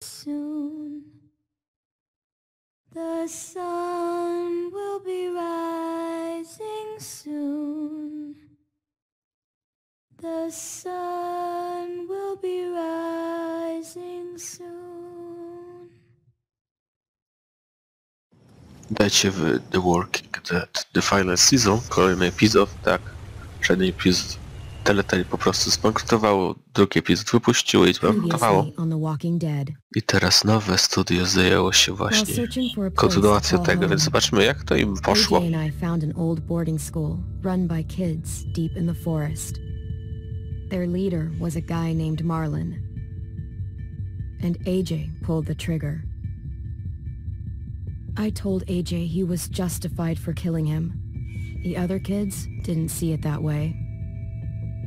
Soon the sun will be rising soon. The sun will be rising soon. Dajcie w The Walking Dead The Final Season, kolejny epizod, tak. Przedni epizod Telltale po prostu zbankrutowało, drugi epizod wypuściło i zbankrutowało. I teraz nowe studio zajęło się właśnie kontynuacją tego, więc zobaczmy jak to im poszło. AJ and I found an old boarding school run by kids deep in the forest. Their leader was a guy named Marlin. And AJ pulled the trigger. I told AJ he was justified for killing him. The other kids didn't see it that way.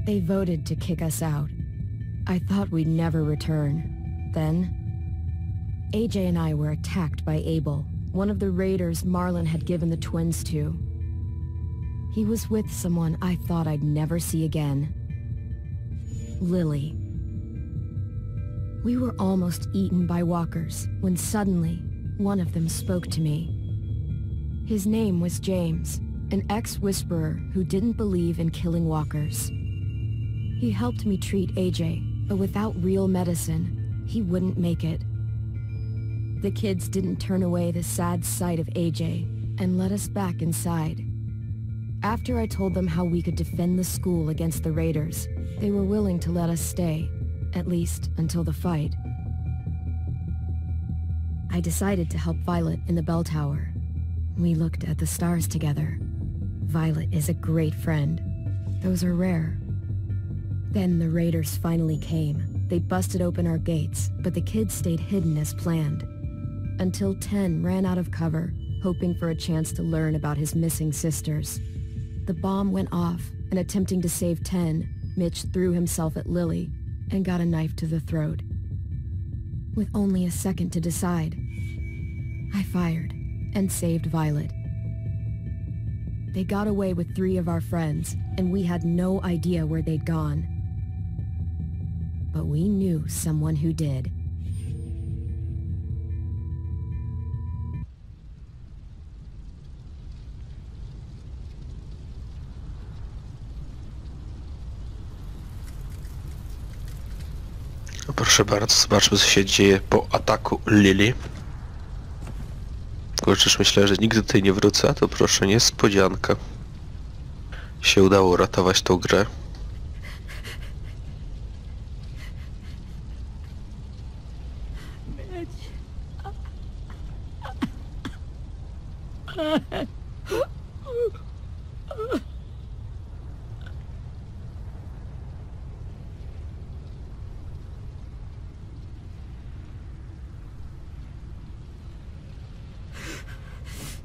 They voted to kick us out. I thought we'd never return. Then, AJ and I were attacked by Abel, one of the raiders Marlin had given the twins to. He was with someone I thought I'd never see again. Lily. We were almost eaten by walkers when suddenly one of them spoke to me. His name was James, an ex-whisperer who didn't believe in killing walkers. He helped me treat AJ, but without real medicine, he wouldn't make it. The kids didn't turn away the sad sight of AJ and let us back inside. After I told them how we could defend the school against the raiders, they were willing to let us stay, at least until the fight. I decided to help Violet in the bell tower. We looked at the stars together. Violet is a great friend. Those are rare. Then the raiders finally came. They busted open our gates, but the kids stayed hidden as planned. Until 10 ran out of cover, hoping for a chance to learn about his missing sisters. The bomb went off, and attempting to save 10, Mitch threw himself at Lily and got a knife to the throat. With only a second to decide, I fired and saved Violet. They got away with 3 of our friends, and we had no idea where they'd gone. But we knew someone who did. No proszę bardzo, zobaczmy co się dzieje po ataku Lily. Chociaż myślę, że nigdy tutaj nie wrócę, to proszę, niespodzianka. Się udało uratować tą grę.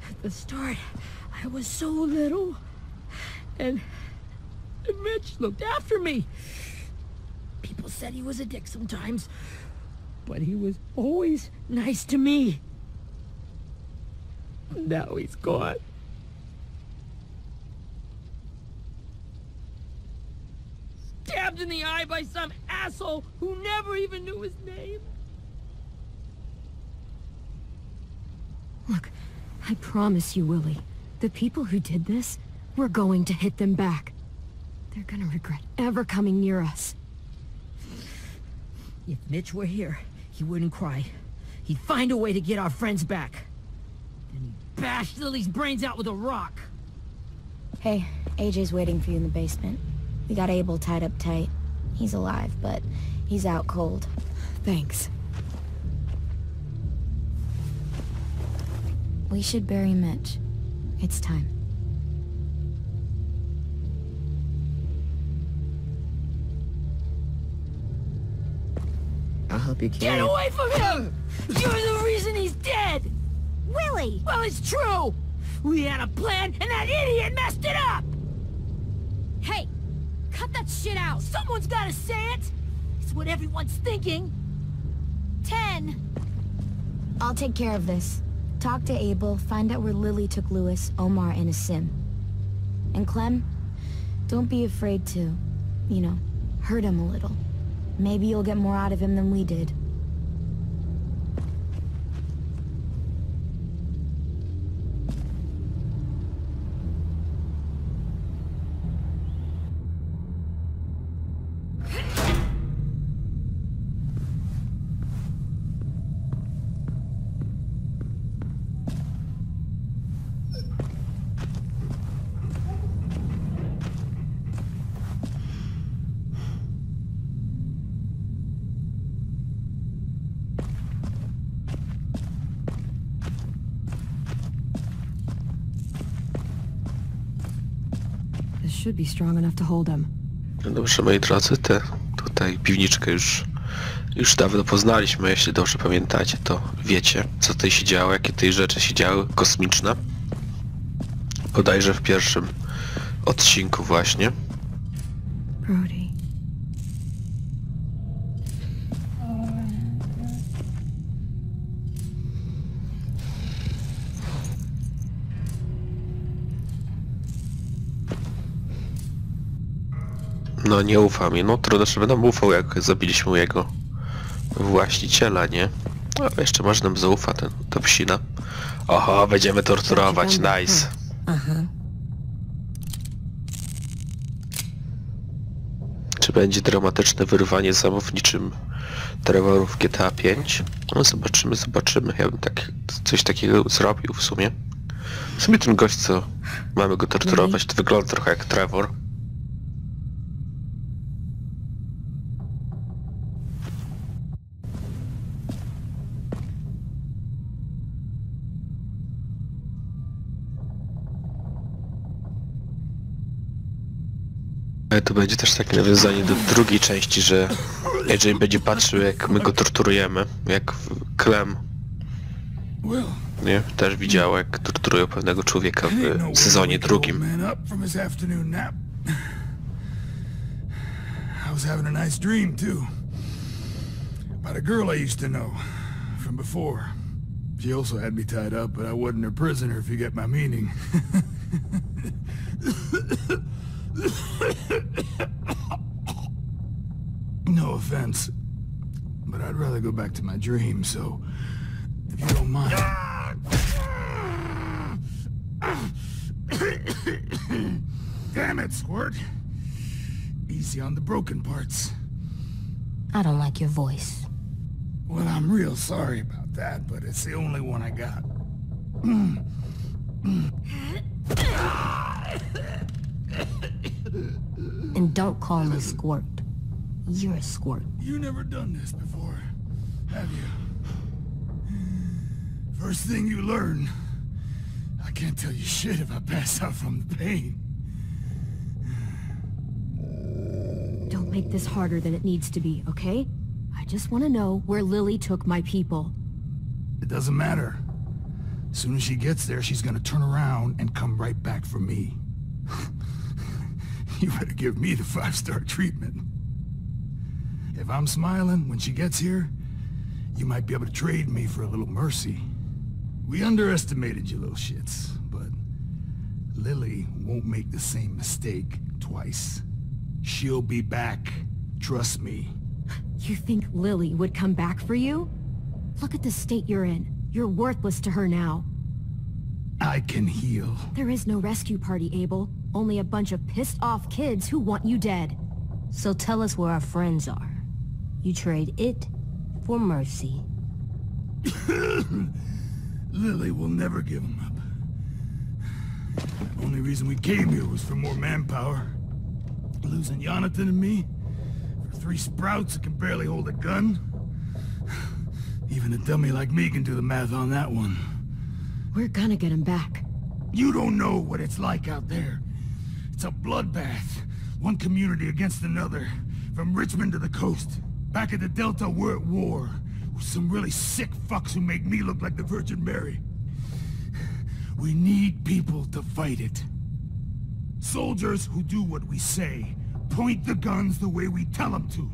At the start, I was so little, and Mitch looked after me. People said he was a dick sometimes, but he was always nice to me. Now he's gone. Stabbed in the eye by some asshole who never even knew his name. Look, I promise you, Willie, the people who did this, we're going to hit them back. They're gonna regret ever coming near us. If Mitch were here, he wouldn't cry. He'd find a way to get our friends back. Then he'd bash Lily's brains out with a rock. Hey, AJ's waiting for you in the basement. We got Abel tied up tight. He's alive, but he's out cold. Thanks. We should bury Mitch. It's time. I'll help you carry Get it. away from him! You're the reason he's dead! Willie! Well, it's true! We had a plan, and that idiot messed it up! Hey! Cut that shit out! Someone's gotta say it! It's what everyone's thinking! 10! I'll take care of this. Talk to Abel, find out where Lily took Lewis, Omar, and a sim. And Clem, don't be afraid to, hurt him a little. Maybe you'll get more out of him than we did. should be strong enough to hold him. No dobrze, moi drodzy, tutaj piwniczkę już dawno poznaliśmy, jeśli dobrze pamiętacie, to wiecie, co tutaj się działo, jakie tej rzeczy się działy, kosmiczne. Bodajże w pierwszym odcinku właśnie. Brody. No nie ufam mi, no trudno, że będę ufał, jak zabiliśmy jego właściciela, nie? No jeszcze może nam zaufa ta psina. Oho, będziemy torturować, nice. Aha. Czy będzie dramatyczne wyrwanie zamów niczym Trevorów w GTA 5? No zobaczymy. Ja bym coś takiego zrobił w sumie. W sumie ten gość, co mamy go torturować, to wygląda trochę jak Trevor. To będzie też takie nawiązanie do drugiej części, że AJ będzie patrzył, jak my go torturujemy, jak Clem, nie? Też widział, jak torturują pewnego człowieka w sezonie drugim. I was having a nice dream too. About a girl I used to know from before. She also had me tied up, but I wasn't her prisoner, if you get my meaning. No offense, but I'd rather go back to my dream, so if you don't mind. Damn it, Squirt. Easy on the broken parts. I don't like your voice. Well, I'm real sorry about that, but it's the only one I got. And don't call me Squirt. You're a squirt. You never done this before, have you? First thing you learn, I can't tell you shit if I pass out from the pain. Don't make this harder than it needs to be, okay? I just want to know where Lily took my people. It doesn't matter. As soon as she gets there, she's gonna turn around and come right back for me. You better give me the 5-star treatment. If I'm smiling when she gets here, you might be able to trade me for a little mercy. We underestimated you little shits, but Lily won't make the same mistake twice. She'll be back. Trust me. You think Lily would come back for you? Look at the state you're in. You're worthless to her now. I can heal. There is no rescue party, Abel. Only a bunch of pissed-off kids who want you dead. So tell us where our friends are. You trade it for mercy. Lily will never give them up. Only reason we came here was for more manpower. Losing Jonathan and me for 3 sprouts that can barely hold a gun. Even a dummy like me can do the math on that one. We're gonna get him back. You don't know what it's like out there. It's a bloodbath. One community against another. From Richmond to the coast. Back at the Delta, we're at war. With some really sick fucks who make me look like the Virgin Mary. We need people to fight it. Soldiers who do what we say. Point the guns the way we tell them to.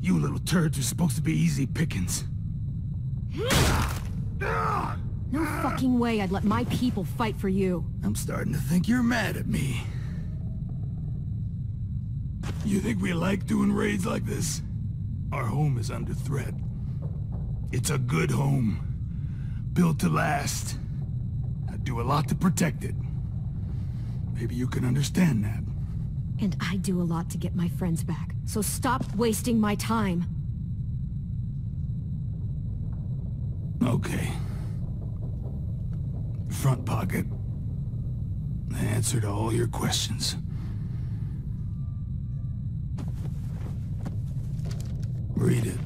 You little turds are supposed to be easy pickings. No fucking way I'd let my people fight for you. I'm starting to think you're mad at me. You think we like doing raids like this? Our home is under threat. It's a good home. Built to last. I do a lot to protect it. Maybe you can understand that. And I do a lot to get my friends back. So stop wasting my time. Okay. Front pocket. The answer to all your questions. Read it.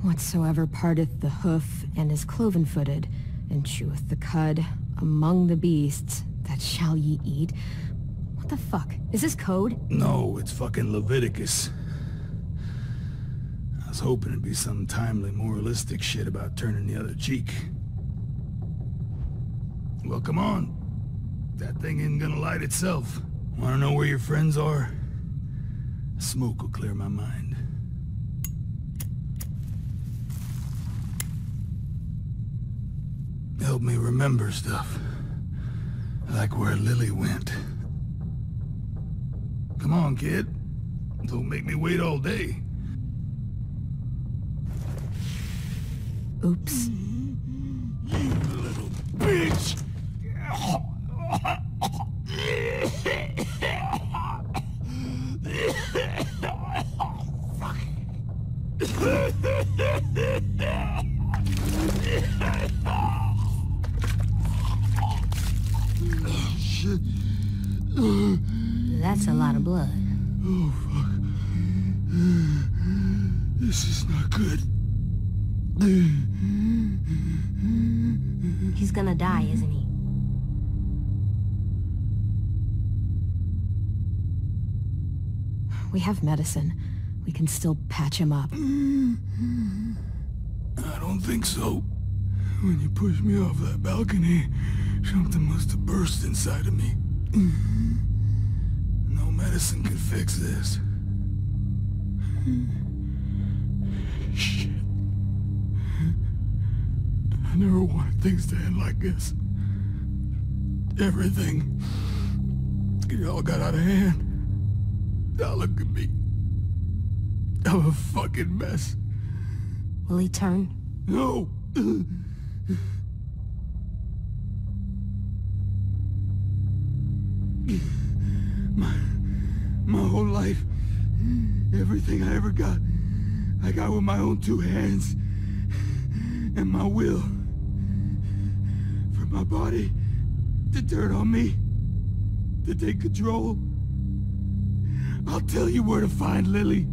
Whatsoever parteth the hoof and is cloven-footed, and cheweth the cud among the beasts, that shall ye eat, What the fuck? Is this code? No, it's fucking Leviticus. I was hoping it'd be some timely, moralistic shit about turning the other cheek. Well, come on. That thing isn't gonna light itself. Wanna know where your friends are? Smoke will clear my mind. Help me remember stuff. Like where Lily went. Come on, kid. Don't make me wait all day. Oops. You little bitch! Shit. That's a lot of blood. Oh, fuck. This is not good. He's gonna die, isn't he? We have medicine. We can still patch him up. I don't think so. When you pushed me off that balcony, something must have burst inside of me. No medicine can fix this. Shit. I never wanted things to end like this. Everything. It all got out of hand. Now look at me. I'm a fucking mess. Will he turn? No! My whole life, everything I ever got, I got with my own two hands. And my will. For my body to turn on me, to take control. I'll tell you where to find Lily.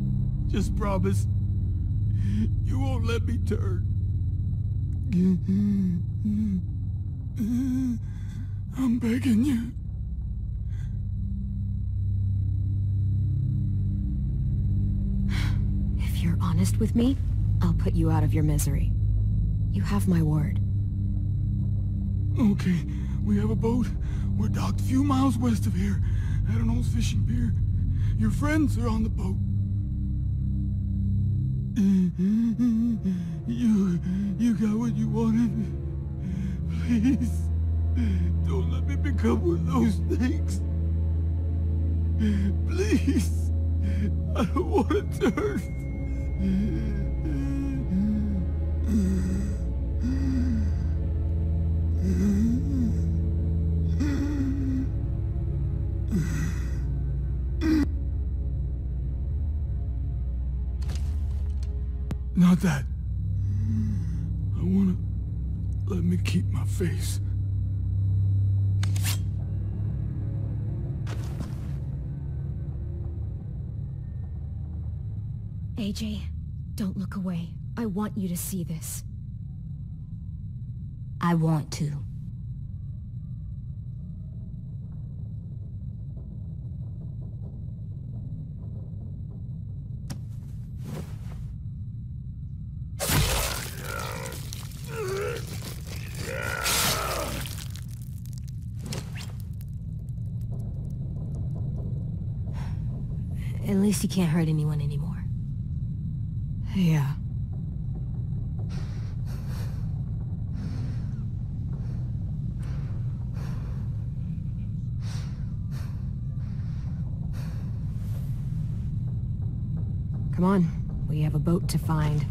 Just promise. You won't let me turn. I'm begging you. If you're honest with me, I'll put you out of your misery. You have my word. Okay, we have a boat. We're docked a few miles west of here, at an old fishing pier. Your friends are on the boat. You got what you wanted. Please, don't let me become one of those things. Please, I don't want to turn. Not that. I wanna let me keep my face. AJ, don't look away. I want you to see this. I want to. At least he can't hurt anyone anymore. Yeah. Come on, we have a boat to find.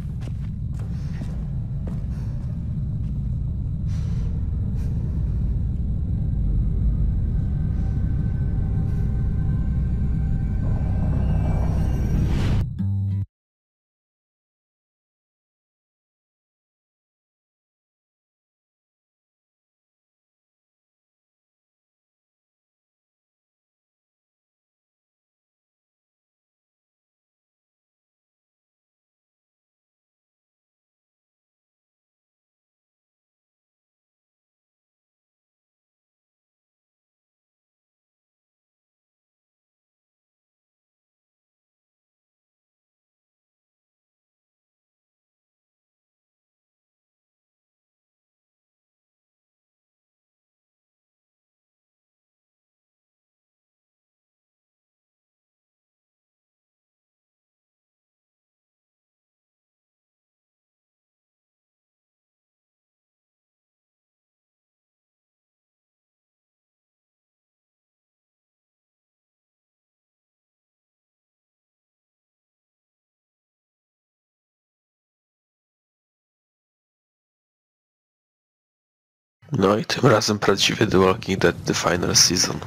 No i tym razem prawdziwy The Walking Dead The Final Season.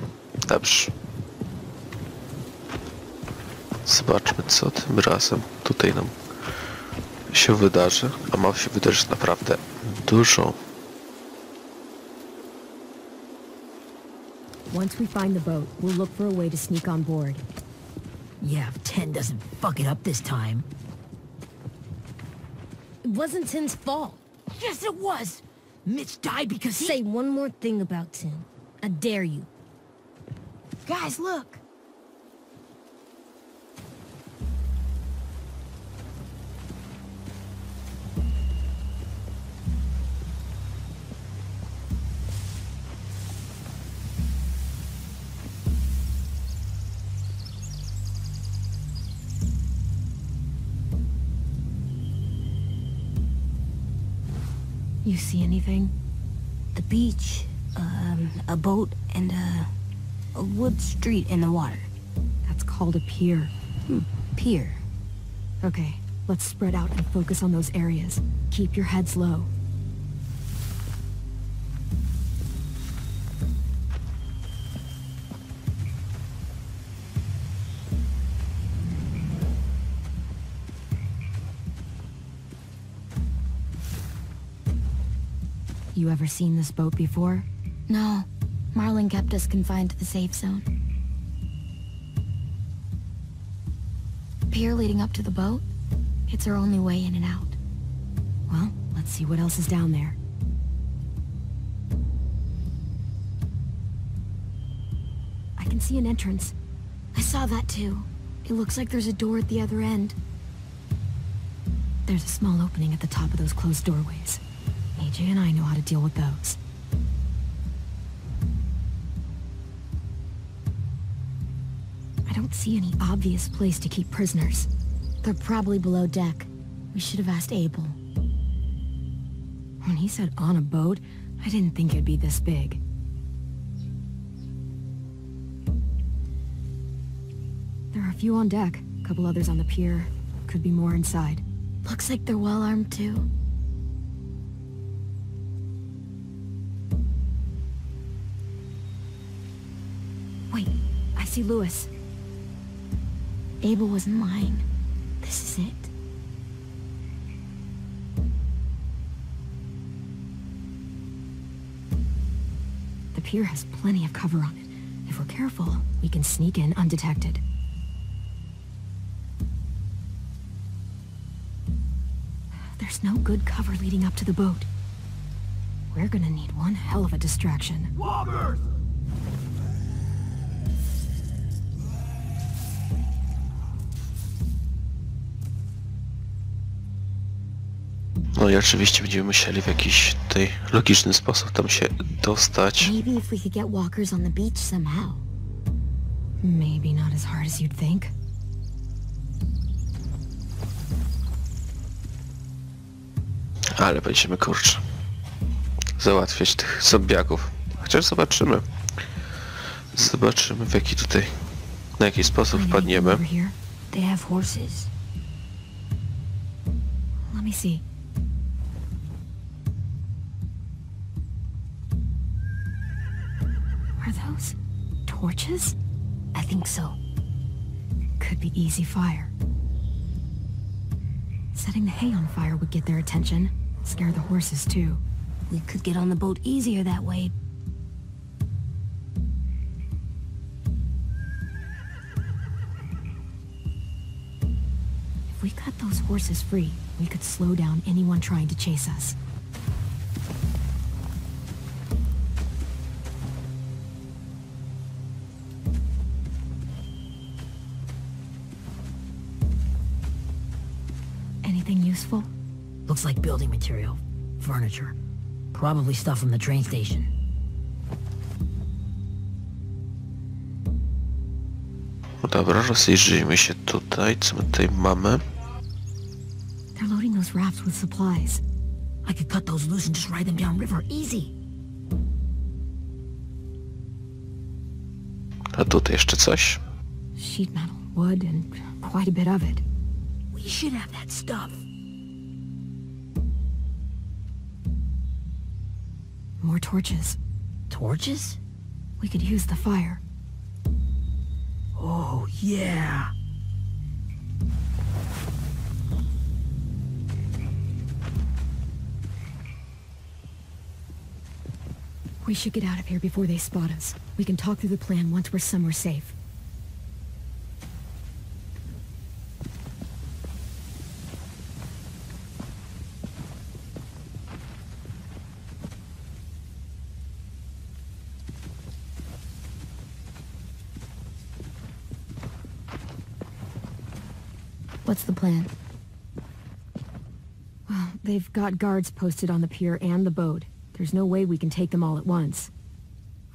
Dobrze. Zobaczmy, co tym razem tutaj nam się wydarzy. A ma się wydarzyć naprawdę dużo. Once we find the boat, we'll look for a way to sneak on board. Yeah, if 10 doesn't fuck it up this time. It wasn't Tim's fault. Yes, it was! Mitch died because he... Say one more thing about Tim. I dare you. Guys, look! You see anything? The beach, a boat, and a wood street in the water. That's called a pier. Pier. Okay, let's spread out and focus on those areas. Keep your heads low. You ever seen this boat before? No. Marlin kept us confined to the safe zone. Pier leading up to the boat? It's our only way in and out. Well, let's see what else is down there. I can see an entrance. I saw that too. It looks like there's a door at the other end. There's a small opening at the top of those closed doorways. AJ and I know how to deal with those. I don't see any obvious place to keep prisoners. They're probably below deck. We should have asked Abel. When he said on a boat, I didn't think it'd be this big. There are a few on deck, a couple others on the pier. Could be more inside. Looks like they're well armed too. Wait, I see Lewis. Abel wasn't lying. This is it. The pier has plenty of cover on it. If we're careful, we can sneak in undetected. There's no good cover leading up to the boat. We're gonna need one hell of a distraction. Loggers! No i oczywiście będziemy musieli w jakiś tutaj logiczny sposób tam się dostać. Maybe if we could get walkers on the beach somehow. Maybe not as hard as you'd think. Ale będziemy, kurczę, załatwiać tych zombiaków. Chociaż zobaczymy. Zobaczymy w jaki tutaj, na jaki sposób wpadniemy. They have horses. Let me see. Are those torches? I think so. Could be easy fire. Setting the hay on fire would get their attention. Scare the horses too. We could get on the boat easier that way. If we cut those horses free, we could slow down anyone trying to chase us. Anything useful? Looks like building material. Furniture. Probably stuff from the train station. No dobra, rozejrzyjmy się tutaj, co my tutaj mamy. They're loading those rafts with supplies. I could cut those loose and just ride them downriver. Easy. A tutaj jeszcze coś. Sheet metal, wood, and quite a bit of it. We should have that stuff. More more torches. Torches? We could use the fire. Oh, yeah. We should get out of here before they spot us. We can talk through the plan once we're somewhere safe. What's the plan? Well, they've got guards posted on the pier and the boat. There's no way we can take them all at once.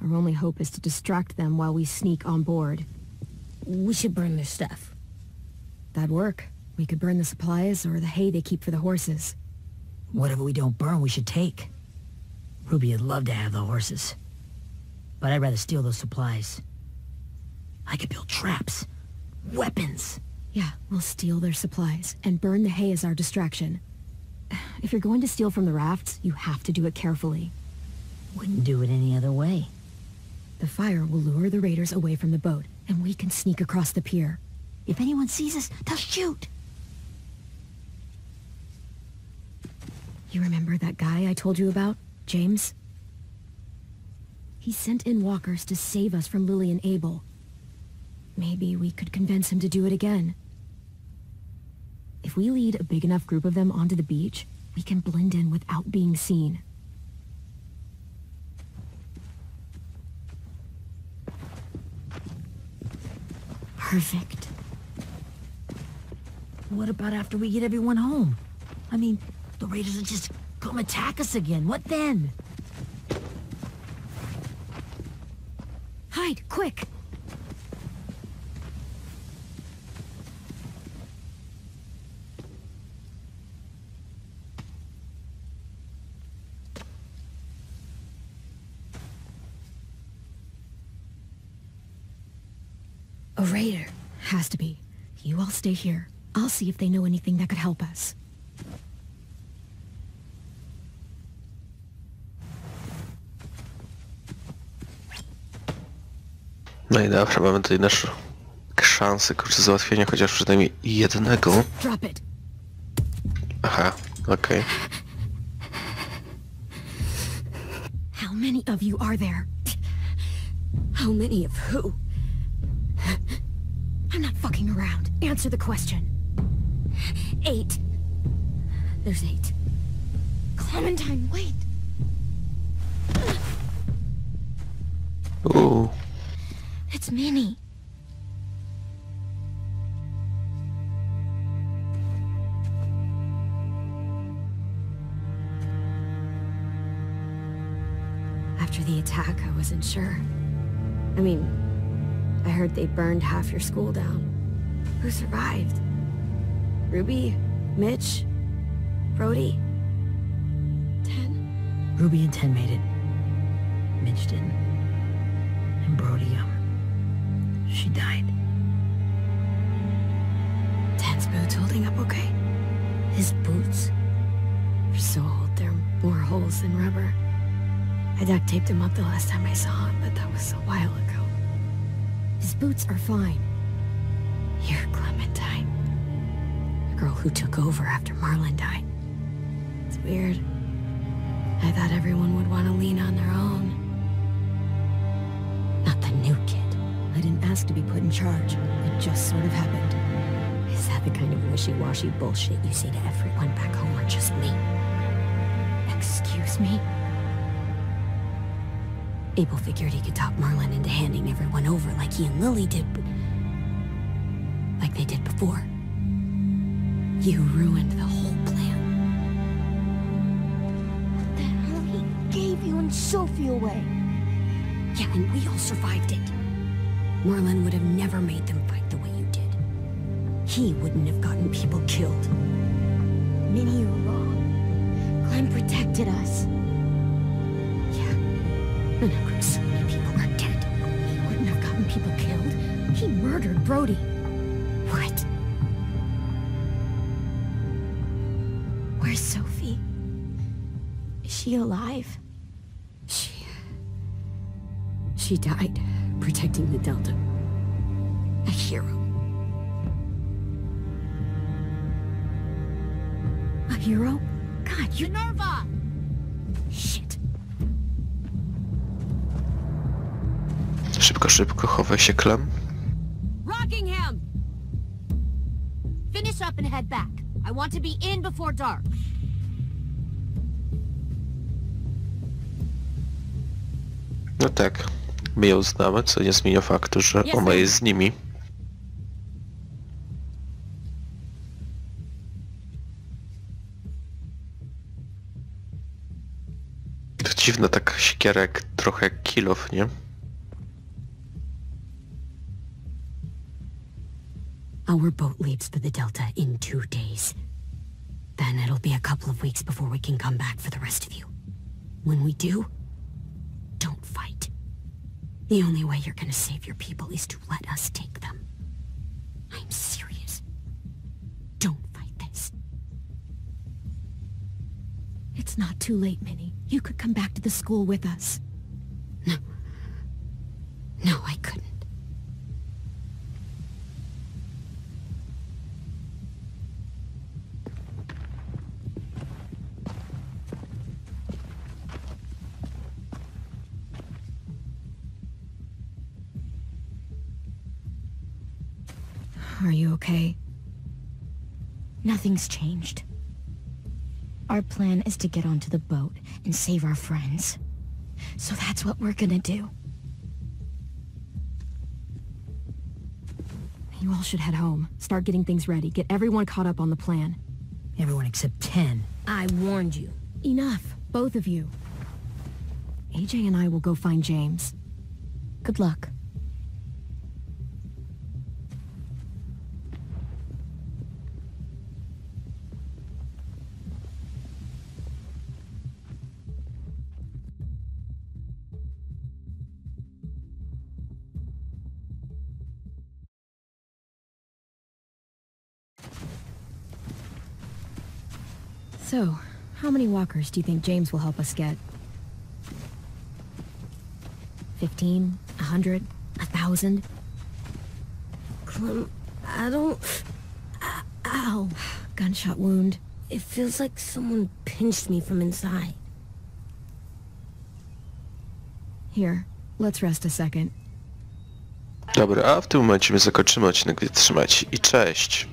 Our only hope is to distract them while we sneak on board. We should burn their stuff. That'd work. We could burn the supplies or the hay they keep for the horses. Whatever we don't burn, we should take. Ruby would love to have the horses. But I'd rather steal those supplies. I could build traps. Weapons. Yeah, we'll steal their supplies and burn the hay as our distraction. If you're going to steal from the rafts, you have to do it carefully. Wouldn't do it any other way. The fire will lure the raiders away from the boat, and we can sneak across the pier. If anyone sees us, they'll shoot. You remember that guy I told you about? James? He sent in walkers to save us from Lily and Abel. Maybe we could convince him to do it again. If we lead a big enough group of them onto the beach, we can blend in without being seen. Perfect. What about after we get everyone home? I mean, the raiders will just come attack us again. What then? Hide, quick! A raider. Has to be. You all stay here. I'll see if they know anything that could help us. No i dobrze, mamy tutaj naszą szansę kurczę załatwienia chociaż przynajmniej jednego. Drop it. Aha, okej. How many of you are there? How many of who? I'm not fucking around. Answer the question. 8. There's 8. Clementine, wait. Ooh. It's Minnie. After the attack, I wasn't sure. I mean, I heard they burned half your school down. Who survived? Ruby? Mitch? Brody? 10? Ruby and 10 made it. Mitch didn't. And Brody, she died. 10's boots holding up okay? His boots? They're so old, they're more holes than rubber. I duct taped him up the last time I saw him, but that was a while ago. His boots are fine. You're Clementine. The girl who took over after Marlon died. It's weird. I thought everyone would want to lean on their own. Not the new kid. I didn't ask to be put in charge. It just sort of happened. Is that the kind of wishy-washy bullshit you say to everyone back home or just me? Excuse me? Abel figured he could talk Marlon into handing everyone over like he and Lily did, but... like they did before. You ruined the whole plan. The hell he gave you and Sophie away. Yeah, and we all survived it. Marlon would have never made them fight the way you did. He wouldn't have gotten people killed. Minnie, you're wrong. Clem protected us. And how come so many people are dead? He wouldn't have gotten people killed. He murdered Brody. What? Where's Sophie? Is she alive? She died, protecting the Delta. A hero. A hero? God, you're... Minerva! Shit. Szybko, szybko, chowaj się, Clem. Rockingham! Finish up and head back. I want to be in before dark. No tak, my ją znamy, co nie zmienia faktu, że ona jest z nimi. To dziwna taka siekiera, jak trochę jak kilof, nie? Our boat leaves for the Delta in 2 days. Then it'll be a couple of weeks before we can come back for the rest of you. When we do, don't fight. The only way you're gonna save your people is to let us take them. I'm serious. Don't fight this. It's not too late, Minnie. You could come back to the school with us. No. No, I couldn't. Are you okay? Nothing's changed. Our plan is to get onto the boat and save our friends. So that's what we're gonna do. You all should head home. Start getting things ready. Get everyone caught up on the plan. Everyone except 10. I warned you. Enough, both of you. AJ and I will go find James. Good luck. So, how many walkers do you think James will help us get? 15? 100? 1,000? Clem, I don't... Ow. Gunshot wound. It feels like someone pinched me from inside. Here, let's rest a second. Dobra, a w tym momencie my zakończymy odcinek, więc trzymajcie się i cześć!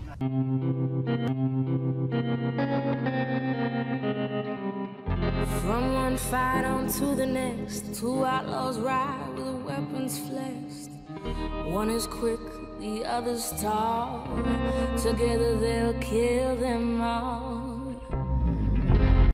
From one fight on to the next, two outlaws ride with weapons flexed. One is quick, the other's tall. Together they'll kill them all.